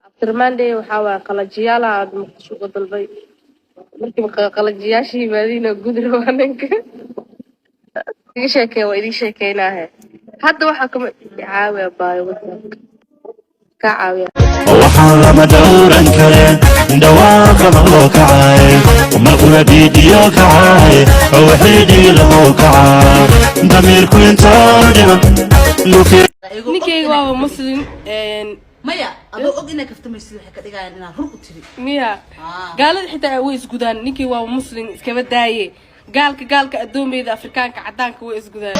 after Monday waxaa waa qalajiyaala aad muqdisho uga dalbay markii qalajiyaashii baadina gudra waa ninka iga sheekay waa idin sheekeynaahe hadda waxaa kuma caawiya baayo waddanka ka caawiya waxaan lama dhowran kare dhawaaqa loo kacay markuna fiidiyo kacay oo xidhiidhi loo kacay damiirku intaa dhiman ninkeyga waa muslim maya adoo og inay kaftamaysid waxay ka dhigayaan inaan run u tiri miya gaalada xitaa way isgudaan ninkii waa muslim iskaba daaye gaalka adoomeyda afrikaanka cadaanka way isgudaan